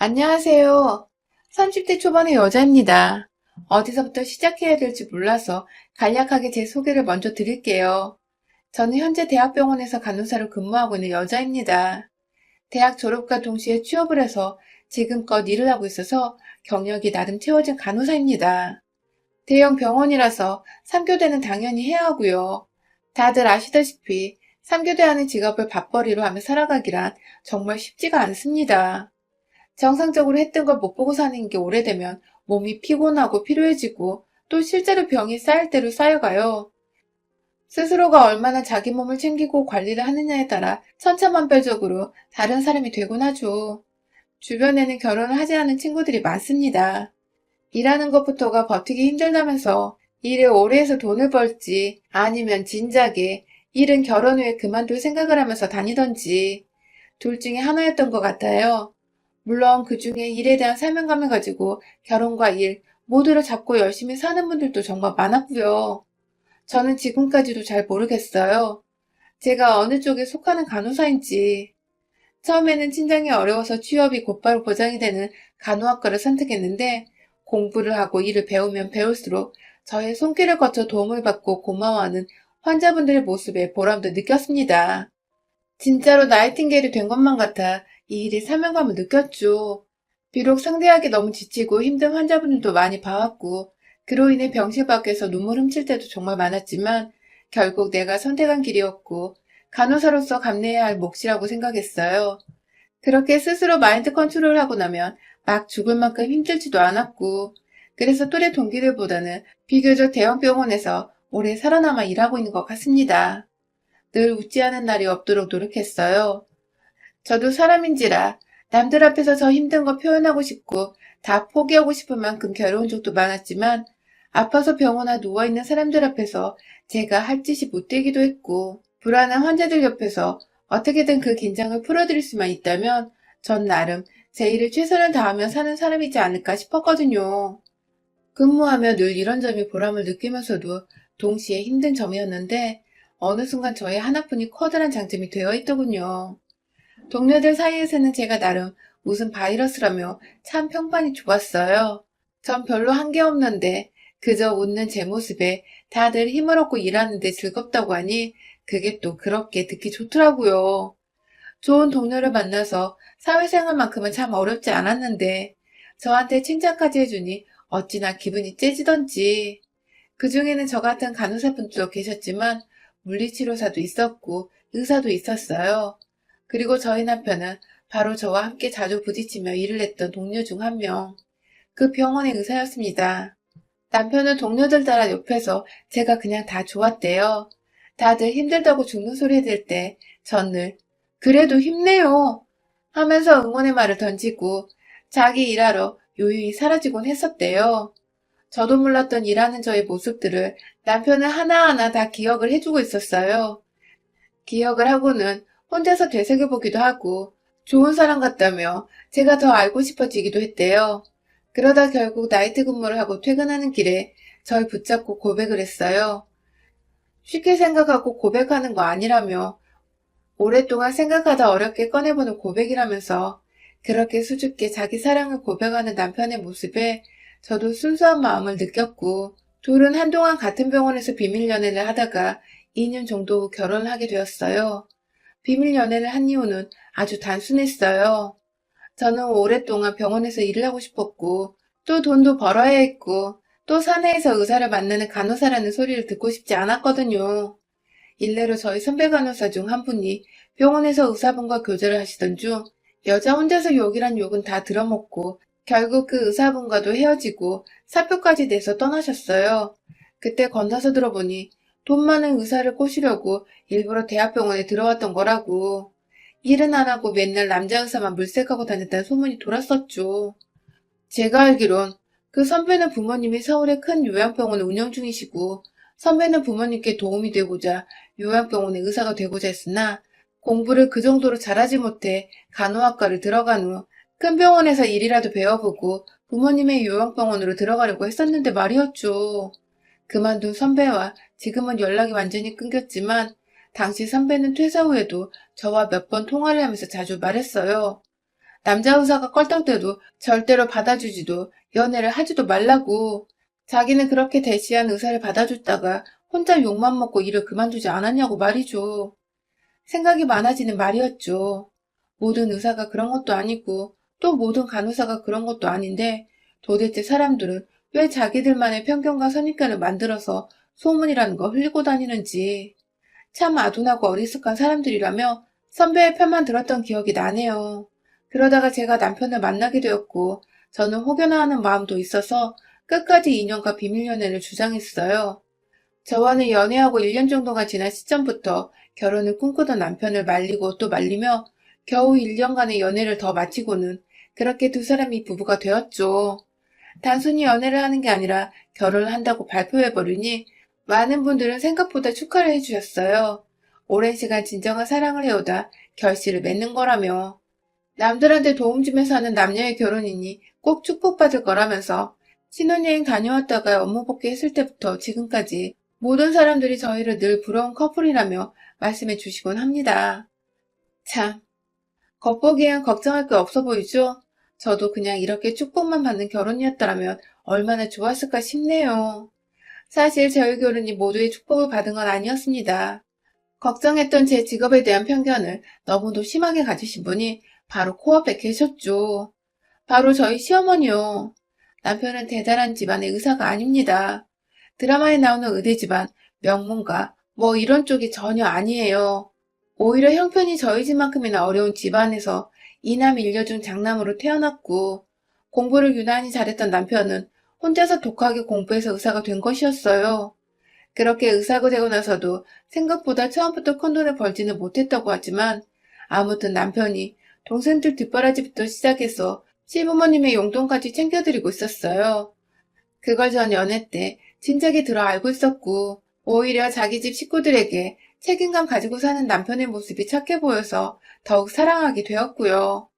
안녕하세요. 30대 초반의 여자입니다. 어디서부터 시작해야 될지 몰라서 간략하게 제 소개를 먼저 드릴게요. 저는 현재 대학병원에서 간호사로 근무하고 있는 여자입니다. 대학 졸업과 동시에 취업을 해서 지금껏 일을 하고 있어서 경력이 나름 채워진 간호사입니다. 대형 병원이라서 3교대는 당연히 해야 하고요. 다들 아시다시피 3교대 하는 직업을 밥벌이로 하며 살아가기란 정말 쉽지가 않습니다. 정상적으로 했던 걸 못 보고 사는 게 오래되면 몸이 피곤하고 피로해지고 또 실제로 병이 쌓일 대로 쌓여가요. 스스로가 얼마나 자기 몸을 챙기고 관리를 하느냐에 따라 천차만별적으로 다른 사람이 되곤 하죠. 주변에는 결혼을 하지 않은 친구들이 많습니다. 일하는 것부터가 버티기 힘들다면서 일을 오래 해서 돈을 벌지 아니면 진작에 일은 결혼 후에 그만둘 생각을 하면서 다니던지 둘 중에 하나였던 것 같아요. 물론 그중에 일에 대한 사명감을 가지고 결혼과 일 모두를 잡고 열심히 사는 분들도 정말 많았고요. 저는 지금까지도 잘 모르겠어요. 제가 어느 쪽에 속하는 간호사인지. 처음에는 친정이 어려워서 취업이 곧바로 보장이 되는 간호학과를 선택했는데 공부를 하고 일을 배우면 배울수록 저의 손길을 거쳐 도움을 받고 고마워하는 환자분들의 모습에 보람도 느꼈습니다. 진짜로 나이팅게일이 된 것만 같아 이 일에 사명감을 느꼈죠. 비록 상대하기 너무 지치고 힘든 환자분들도 많이 봐왔고 그로 인해 병실 밖에서 눈물 훔칠 때도 정말 많았지만 결국 내가 선택한 길이었고 간호사로서 감내해야 할 몫이라고 생각했어요. 그렇게 스스로 마인드 컨트롤하고 나면 막 죽을 만큼 힘들지도 않았고 그래서 또래 동기들보다는 비교적 대형 병원에서 오래 살아남아 일하고 있는 것 같습니다. 늘 웃지 않은 날이 없도록 노력했어요. 저도 사람인지라 남들 앞에서 저 힘든 거 표현하고 싶고 다 포기하고 싶을 만큼 괴로운 적도 많았지만 아파서 병원에 누워있는 사람들 앞에서 제가 할 짓이 못되기도 했고 불안한 환자들 옆에서 어떻게든 그 긴장을 풀어드릴 수만 있다면 전 나름 제 일을 최선을 다하며 사는 사람이지 않을까 싶었거든요. 근무하며 늘 이런 점이 보람을 느끼면서도 동시에 힘든 점이었는데 어느 순간 저의 하나뿐이 커다란 장점이 되어 있더군요. 동료들 사이에서는 제가 나름 무슨 바이러스라며 참 평판이 좋았어요. 전 별로 한 게 없는데 그저 웃는 제 모습에 다들 힘을 얻고 일하는데 즐겁다고 하니 그게 또 그렇게 듣기 좋더라고요. 좋은 동료를 만나서 사회생활만큼은 참 어렵지 않았는데 저한테 칭찬까지 해주니 어찌나 기분이 째지던지. 그중에는 저 같은 간호사분들도 계셨지만 물리치료사도 있었고 의사도 있었어요. 그리고 저희 남편은 바로 저와 함께 자주 부딪히며 일을 했던 동료 중 한 명. 그 병원의 의사였습니다. 남편은 동료들 따라 옆에서 제가 그냥 다 좋았대요. 다들 힘들다고 죽는 소리 해댈 때 전 늘 그래도 힘내요 하면서 응원의 말을 던지고 자기 일하러 요유히 사라지곤 했었대요. 저도 몰랐던 일하는 저의 모습들을 남편은 하나하나 다 기억을 해주고 있었어요. 기억을 하고는 혼자서 되새겨보기도 하고 좋은 사람 같다며 제가 더 알고 싶어지기도 했대요. 그러다 결국 나이트 근무를 하고 퇴근하는 길에 절 붙잡고 고백을 했어요. 쉽게 생각하고 고백하는 거 아니라며 오랫동안 생각하다 어렵게 꺼내보는 고백이라면서 그렇게 수줍게 자기 사랑을 고백하는 남편의 모습에 저도 순수한 마음을 느꼈고 둘은 한동안 같은 병원에서 비밀 연애를 하다가 2년 정도 후 결혼을 하게 되었어요. 비밀 연애를 한 이유는 아주 단순했어요. 저는 오랫동안 병원에서 일을 하고 싶었고 또 돈도 벌어야 했고 또 사내에서 의사를 만나는 간호사라는 소리를 듣고 싶지 않았거든요. 일례로 저희 선배 간호사 중 한 분이 병원에서 의사분과 교제를 하시던 중 여자 혼자서 욕이란 욕은 다 들어먹고 결국 그 의사분과도 헤어지고 사표까지 내서 떠나셨어요. 그때 건너서 들어보니 돈 많은 의사를 꼬시려고 일부러 대학병원에 들어왔던 거라고. 일은 안 하고 맨날 남자 의사만 물색하고 다녔다는 소문이 돌았었죠. 제가 알기론 그 선배는 부모님이 서울의 큰 요양병원을 운영 중이시고 선배는 부모님께 도움이 되고자 요양병원의 의사가 되고자 했으나 공부를 그 정도로 잘하지 못해 간호학과를 들어간 후 큰 병원에서 일이라도 배워보고 부모님의 요양병원으로 들어가려고 했었는데 말이었죠. 그만둔 선배와 지금은 연락이 완전히 끊겼지만 당시 선배는 퇴사 후에도 저와 몇 번 통화를 하면서 자주 말했어요. 남자 의사가 껄떡대도 절대로 받아주지도 연애를 하지도 말라고. 자기는 그렇게 대시한 의사를 받아줬다가 혼자 욕만 먹고 일을 그만두지 않았냐고 말이죠. 생각이 많아지는 말이었죠. 모든 의사가 그런 것도 아니고 또 모든 간호사가 그런 것도 아닌데 도대체 사람들은 왜 자기들만의 편견과 선입견을 만들어서 소문이라는 거 흘리고 다니는지. 참 아둔하고 어리숙한 사람들이라며 선배의 편만 들었던 기억이 나네요. 그러다가 제가 남편을 만나게 되었고 저는 혹여나하는 마음도 있어서 끝까지 인연과 비밀 연애를 주장했어요. 저와는 연애하고 1년 정도가 지난 시점부터 결혼을 꿈꾸던 남편을 말리고 또 말리며 겨우 1년간의 연애를 더 마치고는 그렇게 두 사람이 부부가 되었죠. 단순히 연애를 하는 게 아니라 결혼을 한다고 발표해버리니 많은 분들은 생각보다 축하를 해주셨어요. 오랜 시간 진정한 사랑을 해오다 결실을 맺는 거라며. 남들한테 도움 주면서 하는 남녀의 결혼이니 꼭 축복받을 거라면서 신혼여행 다녀왔다가 업무 복귀했을 때부터 지금까지 모든 사람들이 저희를 늘 부러운 커플이라며 말씀해 주시곤 합니다. 참, 겉보기엔 걱정할 게 없어 보이죠? 저도 그냥 이렇게 축복만 받는 결혼이었더라면 얼마나 좋았을까 싶네요. 사실 저희 결혼이 모두의 축복을 받은 건 아니었습니다. 걱정했던 제 직업에 대한 편견을 너무도 심하게 가지신 분이 바로 코앞에 계셨죠. 바로 저희 시어머니요. 남편은 대단한 집안의 의사가 아닙니다. 드라마에 나오는 의대 집안, 명문가, 뭐 이런 쪽이 전혀 아니에요. 오히려 형편이 저희 집만큼이나 어려운 집안에서 이남 일녀 중 장남으로 태어났고 공부를 유난히 잘했던 남편은 혼자서 독하게 공부해서 의사가 된 것이었어요. 그렇게 의사가 되고 나서도 생각보다 처음부터 큰돈을 벌지는 못했다고 하지만 아무튼 남편이 동생들 뒷바라지부터 시작해서 시부모님의 용돈까지 챙겨드리고 있었어요. 그걸 전 연애 때 진작에 들어 알고 있었고 오히려 자기 집 식구들에게 책임감 가지고 사는 남편의 모습이 착해 보여서 더욱 사랑하게 되었고요.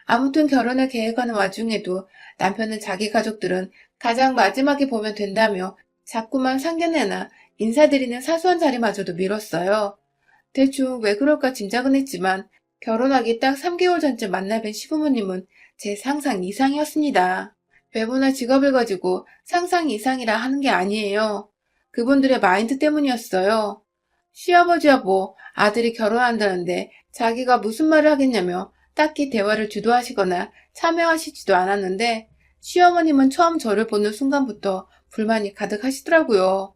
아무튼 결혼을 계획하는 와중에도 남편은 자기 가족들은 가장 마지막에 보면 된다며 자꾸만 상견례나 인사드리는 사소한 자리마저도 미뤘어요. 대충 왜 그럴까 짐작은 했지만 결혼하기 딱 3개월 전쯤 만나뵌 시부모님은 제 상상 이상이었습니다. 외모나 직업을 가지고 상상 이상이라 하는 게 아니에요. 그분들의 마인드 때문이었어요. 시아버지와 뭐 아들이 결혼한다는데 자기가 무슨 말을 하겠냐며 딱히 대화를 주도하시거나 참여하시지도 않았는데 시어머님은 처음 저를 보는 순간부터 불만이 가득하시더라고요.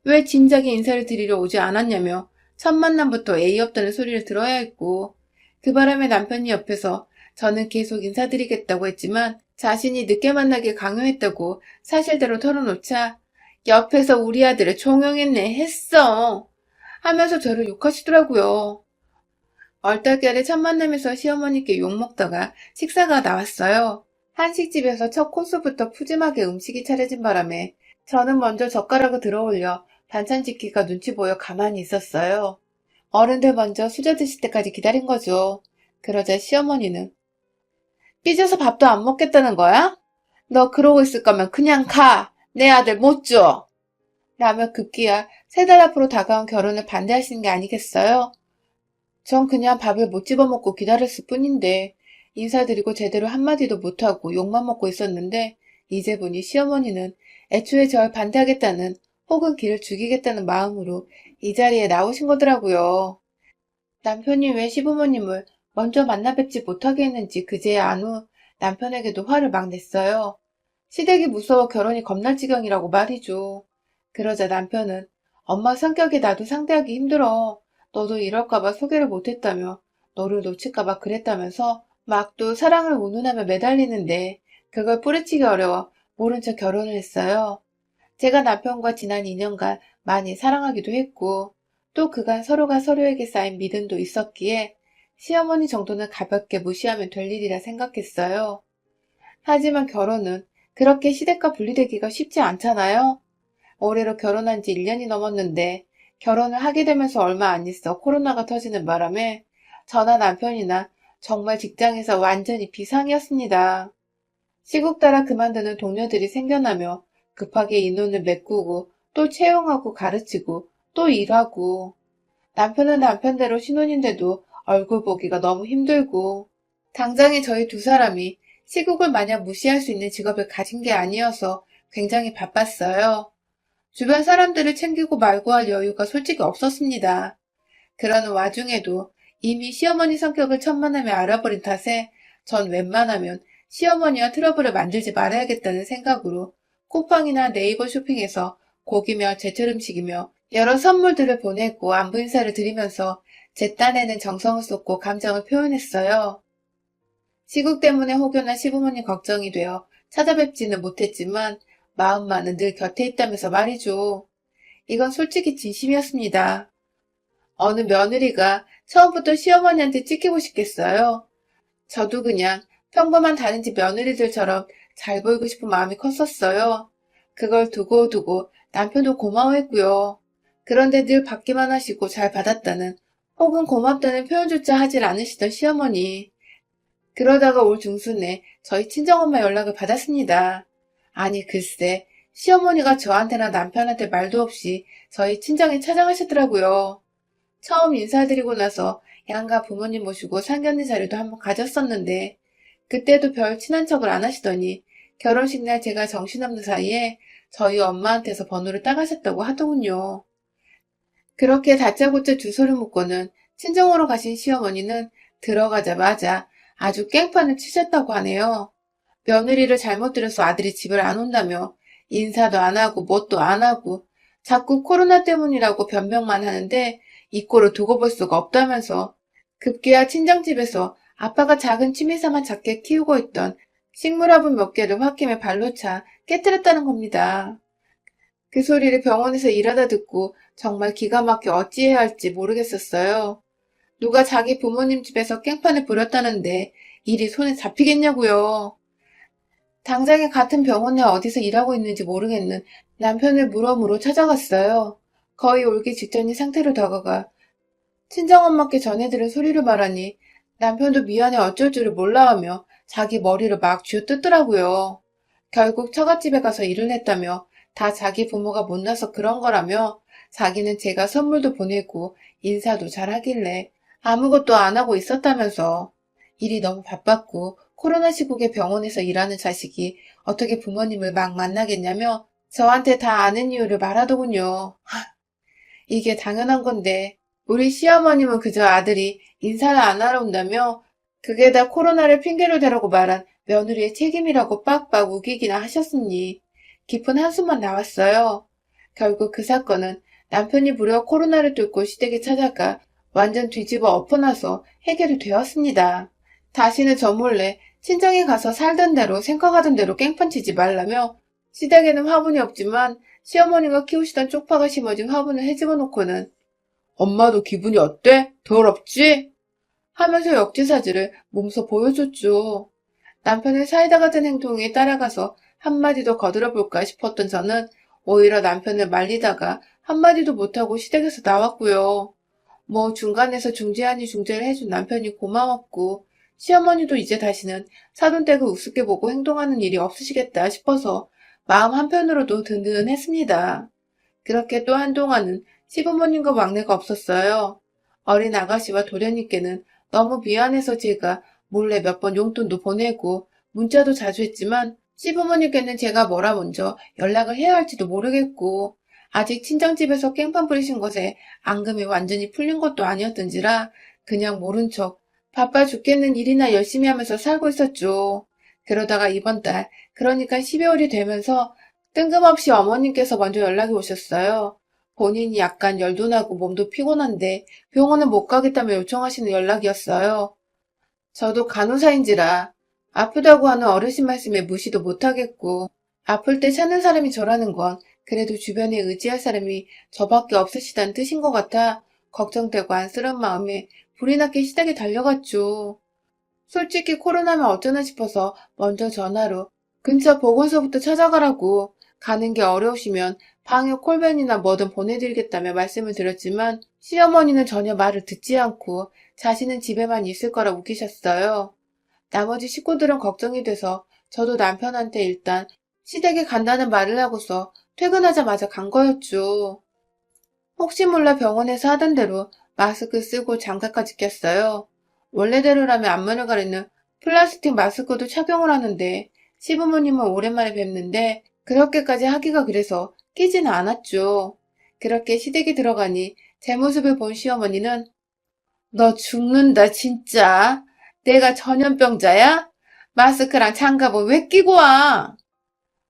왜 진작에 인사를 드리러 오지 않았냐며 첫 만남부터 예의 없다는 소리를 들어야 했고 그 바람에 남편이 옆에서 저는 계속 인사드리겠다고 했지만 자신이 늦게 만나길 강요했다고 사실대로 털어놓자 옆에서 우리 아들을 종용했네 했어 하면서 저를 욕하시더라고요. 얼떨결에 첫 만남에서 시어머니께 욕먹다가 식사가 나왔어요. 한식집에서 첫 코스부터 푸짐하게 음식이 차려진 바람에 저는 먼저 젓가락을 들어올려 반찬 짓기가 눈치 보여 가만히 있었어요. 어른들 먼저 수저 드실 때까지 기다린 거죠. 그러자 시어머니는 삐져서 밥도 안 먹겠다는 거야? 너 그러고 있을 거면 그냥 가! 내 아들 못 줘! 라며 급기야 3달 앞으로 다가온 결혼을 반대하시는 게 아니겠어요? 전 그냥 밥을 못 집어먹고 기다렸을 뿐인데 인사드리고 제대로 한마디도 못하고 욕만 먹고 있었는데 이제 보니 시어머니는 애초에 절 반대하겠다는 혹은 길을 죽이겠다는 마음으로 이 자리에 나오신 거더라고요. 남편이 왜 시부모님을 먼저 만나 뵙지 못하게 했는지 그제야 안 후 남편에게도 화를 막 냈어요. 시댁이 무서워 결혼이 겁날 지경이라고 말이죠. 그러자 남편은 엄마 성격이 나도 상대하기 힘들어. 너도 이럴까봐 소개를 못했다며 너를 놓칠까봐 그랬다면서 막 또 사랑을 운운하며 매달리는데 그걸 뿌리치기 어려워 모른 척 결혼을 했어요. 제가 남편과 지난 2년간 많이 사랑하기도 했고 또 그간 서로가 서로에게 쌓인 믿음도 있었기에 시어머니 정도는 가볍게 무시하면 될 일이라 생각했어요. 하지만 결혼은 그렇게 시댁과 분리되기가 쉽지 않잖아요. 올해로 결혼한 지 1년이 넘었는데 결혼을 하게 되면서 얼마 안 있어 코로나가 터지는 바람에 저나 남편이나 정말 직장에서 완전히 비상이었습니다. 시국 따라 그만두는 동료들이 생겨나며 급하게 인원을 메꾸고 또 채용하고 가르치고 또 일하고 남편은 남편대로 신혼인데도 얼굴 보기가 너무 힘들고 당장에 저희 두 사람이 시국을 마냥 무시할 수 있는 직업을 가진 게 아니어서 굉장히 바빴어요. 주변 사람들을 챙기고 말고 할 여유가 솔직히 없었습니다. 그러는 와중에도 이미 시어머니 성격을 천만함에 알아버린 탓에 전 웬만하면 시어머니와 트러블을 만들지 말아야겠다는 생각으로 쿠팡이나 네이버 쇼핑에서 고기며 제철 음식이며 여러 선물들을 보내고 안부 인사를 드리면서 제 딴에는 정성을 쏟고 감정을 표현했어요. 시국 때문에 혹여나 시부모님 걱정이 되어 찾아뵙지는 못했지만 마음만은 늘 곁에 있다면서 말이죠. 이건 솔직히 진심이었습니다. 어느 며느리가 처음부터 시어머니한테 찍히고 싶겠어요. 저도 그냥 평범한 다른 집 며느리들처럼 잘 보이고 싶은 마음이 컸었어요. 그걸 두고 남편도 고마워했고요. 그런데 늘 받기만 하시고 잘 받았다는 혹은 고맙다는 표현조차 하질 않으시던 시어머니. 그러다가 올 중순에 저희 친정엄마 연락을 받았습니다. 아니 글쎄 시어머니가 저한테나 남편한테 말도 없이 저희 친정에 찾아가셨더라고요. 처음 인사드리고 나서 양가 부모님 모시고 상견례 자리도 한번 가졌었는데 그때도 별 친한 척을 안 하시더니 결혼식 날 제가 정신없는 사이에 저희 엄마한테서 번호를 따가셨다고 하더군요. 그렇게 다짜고짜 주소를 묻고는 친정으로 가신 시어머니는 들어가자마자 아주 깽판을 치셨다고 하네요. 며느리를 잘못 들여서 아들이 집을 안 온다며 인사도 안 하고 뭣도 안 하고 자꾸 코로나 때문이라고 변명만 하는데 이 꼴을 두고 볼 수가 없다면서 급기야 친정집에서 아빠가 작은 취미삼아 작게 키우고 있던 식물화분 몇 개를 홧김에 발로 차 깨뜨렸다는 겁니다. 그 소리를 병원에서 일하다 듣고 정말 기가 막혀 어찌해야 할지 모르겠었어요. 누가 자기 부모님 집에서 깽판을 부렸다는데 일이 손에 잡히겠냐고요. 당장에 같은 병원에 어디서 일하고 있는지 모르겠는 남편을 물어물어 찾아갔어요. 거의 올기 직전인 상태로 다가가 친정엄마께 전해들은 소리를 말하니 남편도 미안해 어쩔 줄을 몰라 하며 자기 머리를 막 쥐어뜯더라고요. 결국 처갓집에 가서 일을 했다며 다 자기 부모가 못나서 그런 거라며 자기는 제가 선물도 보내고 인사도 잘하길래 아무것도 안 하고 있었다면서 일이 너무 바빴고 코로나 시국에 병원에서 일하는 자식이 어떻게 부모님을 막 만나겠냐며 저한테 다 아는 이유를 말하더군요. 이게 당연한 건데 우리 시어머님은 그저 아들이 인사를 안 하러 온다며 그게 다 코로나를 핑계로 대라고 말한 며느리의 책임이라고 빡빡 우기기나 하셨으니 깊은 한숨만 나왔어요. 결국 그 사건은 남편이 무려 코로나를 뚫고 시댁에 찾아가 완전 뒤집어 엎어놔서 해결이 되었습니다. 다시는 저 몰래 친정에 가서 살던 대로 생각하던 대로 깽판 치지 말라며 시댁에는 화분이 없지만 시어머니가 키우시던 쪽파가 심어진 화분을 헤집어 놓고는 엄마도 기분이 어때? 더럽지? 하면서 역지사지를 몸소 보여줬죠. 남편의 사이다 같은 행동에 따라가서 한마디도 거들어볼까 싶었던 저는 오히려 남편을 말리다가 한마디도 못하고 시댁에서 나왔고요. 뭐 중간에서 중재 아니 중재를 해준 남편이 고마웠고 시어머니도 이제 다시는 사돈댁을 우습게 보고 행동하는 일이 없으시겠다 싶어서 마음 한편으로도 든든했습니다. 그렇게 또 한동안은 시부모님과 왕래가 없었어요. 어린 아가씨와 도련님께는 너무 미안해서 제가 몰래 몇 번 용돈도 보내고 문자도 자주 했지만 시부모님께는 제가 뭐라 먼저 연락을 해야 할지도 모르겠고 아직 친정집에서 깽판 부리신 것에 앙금이 완전히 풀린 것도 아니었던지라 그냥 모른 척 바빠 죽겠는 일이나 열심히 하면서 살고 있었죠. 그러다가 이번 달, 그러니까 12월이 되면서 뜬금없이 어머님께서 먼저 연락이 오셨어요. 본인이 약간 열도 나고 몸도 피곤한데 병원에 못 가겠다며 요청하시는 연락이었어요. 저도 간호사인지라 아프다고 하는 어르신 말씀에 무시도 못하겠고 아플 때 찾는 사람이 저라는 건 그래도 주변에 의지할 사람이 저밖에 없으시다는 뜻인 것 같아 걱정되고 안쓰러운 마음에 불이 나게 시댁에 달려갔죠. 솔직히 코로나면 어쩌나 싶어서 먼저 전화로 근처 보건소부터 찾아가라고 가는 게 어려우시면 방역 콜벤이나 뭐든 보내드리겠다며 말씀을 드렸지만 시어머니는 전혀 말을 듣지 않고 자신은 집에만 있을 거라 우기셨어요. 나머지 식구들은 걱정이 돼서 저도 남편한테 일단 시댁에 간다는 말을 하고서 퇴근하자마자 간 거였죠. 혹시 몰라 병원에서 하던 대로 마스크 쓰고 장갑까지 꼈어요. 원래대로라면 앞문을 가리는 플라스틱 마스크도 착용을 하는데 시부모님은 오랜만에 뵙는데 그렇게까지 하기가 그래서 끼지는 않았죠. 그렇게 시댁에 들어가니 제 모습을 본 시어머니는 너 죽는다 진짜. 내가 전염병자야? 마스크랑 장갑은 왜 끼고 와?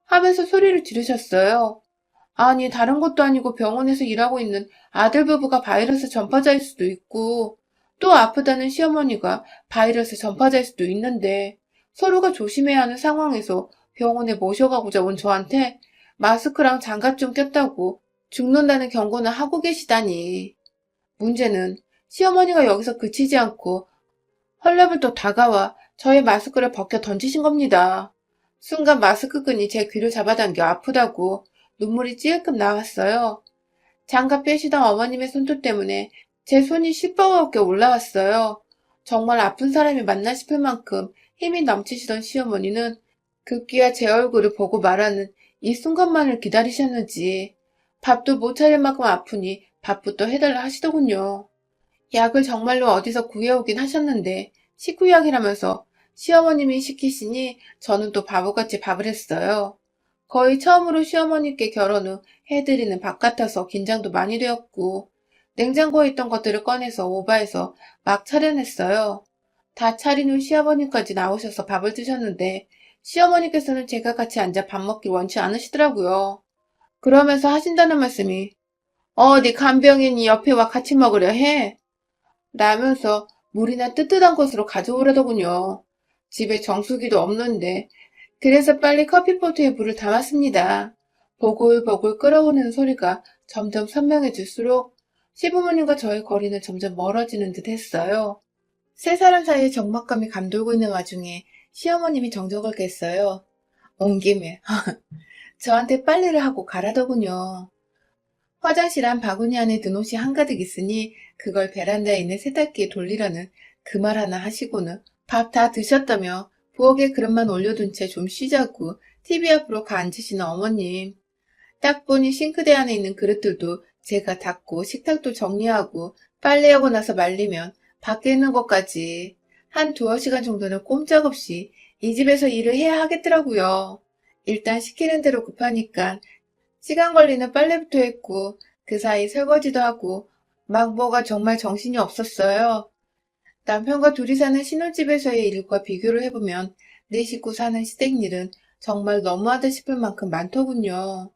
하면서 소리를 지르셨어요. 아니, 다른 것도 아니고 병원에서 일하고 있는 아들 부부가 바이러스 전파자일 수도 있고, 또 아프다는 시어머니가 바이러스 전파자일 수도 있는데, 서로가 조심해야 하는 상황에서 병원에 모셔가고자 온 저한테 마스크랑 장갑 좀 꼈다고 죽는다는 경고는 하고 계시다니. 문제는 시어머니가 여기서 그치지 않고 헐레벌떡 다가와 저의 마스크를 벗겨 던지신 겁니다. 순간 마스크 끈이 제 귀를 잡아당겨 아프다고 눈물이 찔끔 나왔어요. 장갑 빼시던 어머님의 손톱 때문에 제 손이 시뻘겋게 올라왔어요. 정말 아픈 사람이 맞나 싶을 만큼 힘이 넘치시던 시어머니는 급기야 제 얼굴을 보고 말하는 이 순간만을 기다리셨는지 밥도 못 차릴 만큼 아프니 밥부터 해달라 하시더군요. 약을 정말로 어디서 구해오긴 하셨는데 식후약이라면서 시어머님이 시키시니 저는 또 바보같이 밥을 했어요. 거의 처음으로 시어머님께 결혼 후 해드리는 밥 같아서 긴장도 많이 되었고 냉장고에 있던 것들을 꺼내서 오바해서 막 차려냈어요. 다 차린 후 시어머님까지 나오셔서 밥을 드셨는데 시어머니께서는 제가 같이 앉아 밥 먹기 원치 않으시더라고요. 그러면서 하신다는 말씀이 어디 간병인이 옆에 와 같이 먹으려 해? 라면서 물이나 뜨뜻한 것으로 가져오려더군요. 집에 정수기도 없는데 그래서 빨리 커피포트에 물을 담았습니다. 보글보글 끓어오르는 소리가 점점 선명해질수록 시부모님과 저의 거리는 점점 멀어지는 듯 했어요. 세 사람 사이에 적막감이 감돌고 있는 와중에 시어머님이 정적을 깼어요. 온 김에 저한테 빨래를 하고 가라더군요. 화장실 안 바구니 안에 든 옷이 한가득 있으니 그걸 베란다에 있는 세탁기에 돌리라는 그 말 하나 하시고는 밥 다 드셨다며 부엌에 그릇만 올려둔 채 좀 쉬자고 TV 앞으로 가 앉으시는 어머님. 딱 보니 싱크대 안에 있는 그릇들도 제가 닦고 식탁도 정리하고 빨래하고 나서 말리면 밖에 있는 것까지 한 두어 시간 정도는 꼼짝없이 이 집에서 일을 해야 하겠더라고요. 일단 시키는 대로 급하니까 시간 걸리는 빨래부터 했고 그 사이 설거지도 하고 막 뭐가 정말 정신이 없었어요. 남편과 둘이 사는 신혼집에서의 일과 비교를 해보면 네 식구 사는 시댁 일은 정말 너무하다 싶을 만큼 많더군요.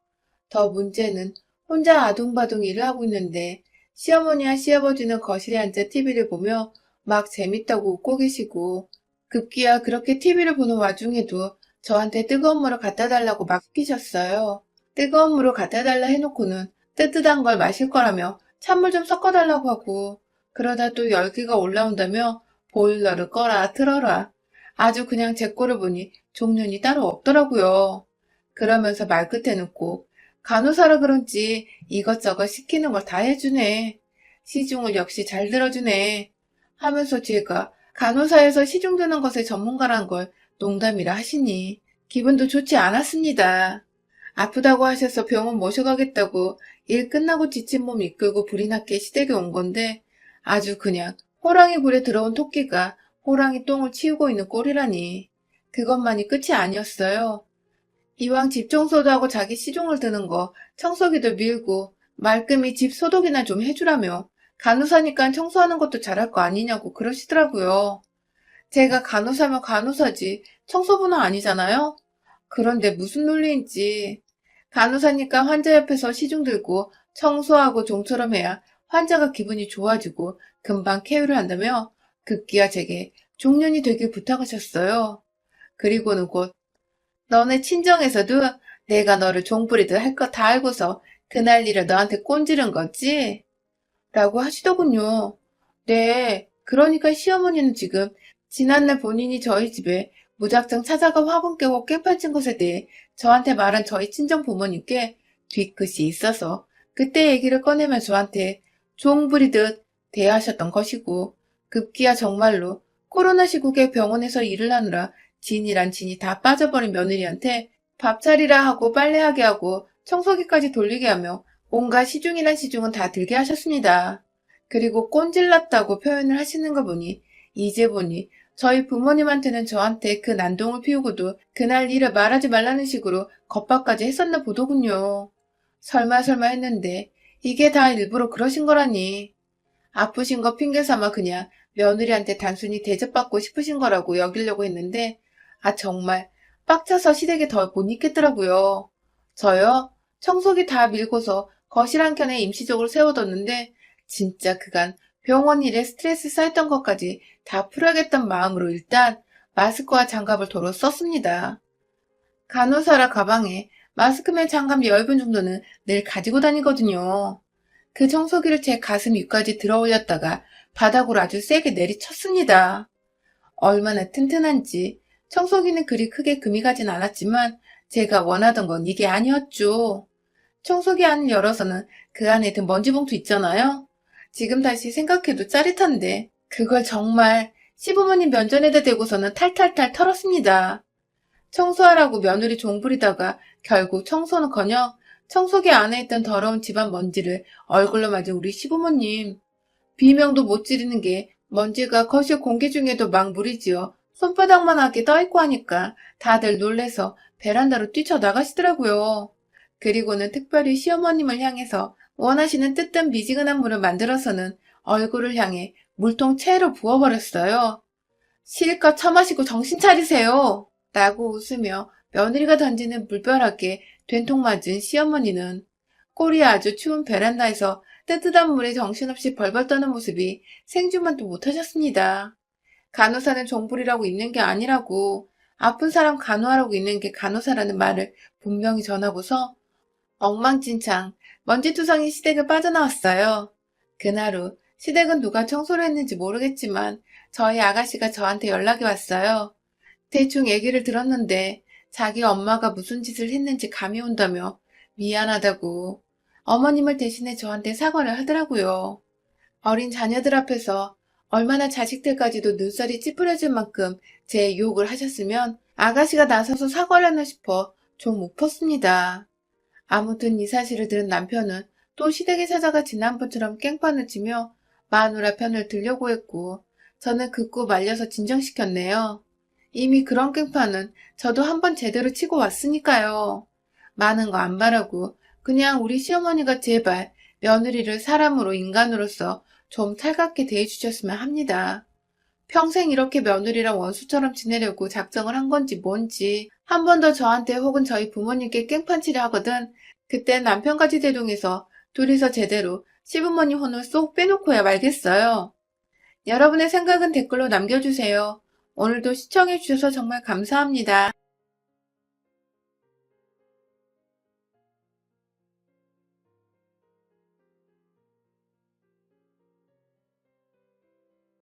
더 문제는 혼자 아둥바둥 일을 하고 있는데 시어머니와 시아버지는 거실에 앉아 TV를 보며 막 재밌다고 웃고 계시고 급기야 그렇게 TV를 보는 와중에도 저한테 뜨거운 물을 갖다 달라고 막 시키셨어요. 뜨거운 물을 갖다 달라 해놓고는 뜨뜻한 걸 마실 거라며 찬물 좀 섞어달라고 하고 그러다 또 열기가 올라온다며 보일러를 꺼라 틀어라. 아주 그냥 제 꼴을 보니 종년이 따로 없더라고요. 그러면서 말끝에는 꼭 간호사라 그런지 이것저것 시키는 걸 다 해주네. 시중을 역시 잘 들어주네. 하면서 제가 간호사에서 시중 드는 것의 전문가란 걸 농담이라 하시니 기분도 좋지 않았습니다. 아프다고 하셔서 병원 모셔가겠다고 일 끝나고 지친 몸 이끌고 불이 났게 시댁에 온 건데 아주 그냥 호랑이 굴에 들어온 토끼가 호랑이 똥을 치우고 있는 꼴이라니. 그것만이 끝이 아니었어요. 이왕 집 청소도 하고 자기 시중을 드는 거 청소기도 밀고 말끔히 집 소독이나 좀 해주라며 간호사니까 청소하는 것도 잘할 거 아니냐고 그러시더라고요. 제가 간호사면 간호사지 청소부는 아니잖아요? 그런데 무슨 논리인지 간호사니까 환자 옆에서 시중 들고 청소하고 종처럼 해야 환자가 기분이 좋아지고 금방 쾌유를 한다며 급기야 제게 종년이 되길 부탁하셨어요. 그리고는 곧 너네 친정에서도 내가 너를 종부리듯 할 거 다 알고서 그날 일을 너한테 꼰지른 거지? 라고 하시더군요. 네, 그러니까 시어머니는 지금 지난날 본인이 저희 집에 무작정 찾아가 화분 깨고 깽판친 것에 대해 저한테 말한 저희 친정 부모님께 뒤끝이 있어서 그때 얘기를 꺼내면 저한테 종 부리듯 대하셨던 것이고 급기야 정말로 코로나 시국에 병원에서 일을 하느라 진이란 진이 다 빠져버린 며느리한테 밥 차리라 하고 빨래하게 하고 청소기까지 돌리게 하며 온갖 시중이란 시중은 다 들게 하셨습니다. 그리고 꼰질났다고 표현을 하시는 거 보니 이제 보니 저희 부모님한테는 저한테 그 난동을 피우고도 그날 일을 말하지 말라는 식으로 겁박까지 했었나 보더군요. 설마 했는데 이게 다 일부러 그러신 거라니. 아프신 거 핑계 삼아 그냥 며느리한테 단순히 대접받고 싶으신 거라고 여기려고 했는데 정말 빡쳐서 시댁에 더 못 있겠더라고요. 저요? 청소기 다 밀고서 거실 한 켠에 임시적으로 세워뒀는데 진짜 그간 병원 일에 스트레스 쌓였던 것까지 다 풀어야겠다는 마음으로 일단 마스크와 장갑을 도로 썼습니다. 간호사라 가방에 마스크맨 장갑 10분 정도는 늘 가지고 다니거든요. 그 청소기를 제 가슴 위까지 들어 올렸다가 바닥으로 아주 세게 내리쳤습니다. 얼마나 튼튼한지 청소기는 그리 크게 금이 가진 않았지만 제가 원하던 건 이게 아니었죠. 청소기 안을 열어서는 그 안에 든 먼지 봉투 있잖아요. 지금 다시 생각해도 짜릿한데 그걸 정말 시부모님 면전에다 대고서는 탈탈탈 털었습니다. 청소하라고 며느리 종부리다가 결국 청소는커녕 청소기 안에 있던 더러운 집안 먼지를 얼굴로 맞은 우리 시부모님. 비명도 못 지르는 게 먼지가 거실 공기 중에도 막 무리지어 손바닥만하게 떠있고 하니까 다들 놀래서 베란다로 뛰쳐나가시더라고요. 그리고는 특별히 시어머님을 향해서 원하시는 뜨뜻 미지근한 물을 만들어서는 얼굴을 향해 물통 채로 부어버렸어요. 실컷 처마시고 정신 차리세요. 라고 웃으며 며느리가 던지는 물벼락에 된통 맞은 시어머니는 꼴이 아주 추운 베란다에서 뜨뜻한 물에 정신없이 벌벌 떠는 모습이 생중만도 못하셨습니다. 간호사는 종불이라고 있는 게 아니라고 아픈 사람 간호하라고 있는 게 간호사라는 말을 분명히 전하고서 엉망진창 먼지투성이 시댁을 빠져나왔어요. 그날 후 시댁은 누가 청소를 했는지 모르겠지만 저희 아가씨가 저한테 연락이 왔어요. 대충 얘기를 들었는데 자기 엄마가 무슨 짓을 했는지 감이 온다며 미안하다고 어머님을 대신해 저한테 사과를 하더라고요. 어린 자녀들 앞에서 얼마나 자식들까지도 눈살이 찌푸려질 만큼 제 욕을 하셨으면 아가씨가 나서서 사과를 하나 싶어 좀 웃었습니다. 아무튼 이 사실을 들은 남편은 또 시댁에 찾아가 지난번처럼 깽판을 치며 마누라 편을 들려고 했고 저는 듣고 말려서 진정시켰네요. 이미 그런 깽판은 저도 한번 제대로 치고 왔으니까요. 많은 거 안 바라고 그냥 우리 시어머니가 제발 며느리를 사람으로 인간으로서 좀 살갑게 대해주셨으면 합니다. 평생 이렇게 며느리랑 원수처럼 지내려고 작정을 한 건지 뭔지 한 번 더 저한테 혹은 저희 부모님께 깽판치려 하거든 그때 남편까지 대동해서 둘이서 제대로 시부모님 혼을 쏙 빼놓고야 말겠어요. 여러분의 생각은 댓글로 남겨주세요. 오늘도 시청해주셔서 정말 감사합니다.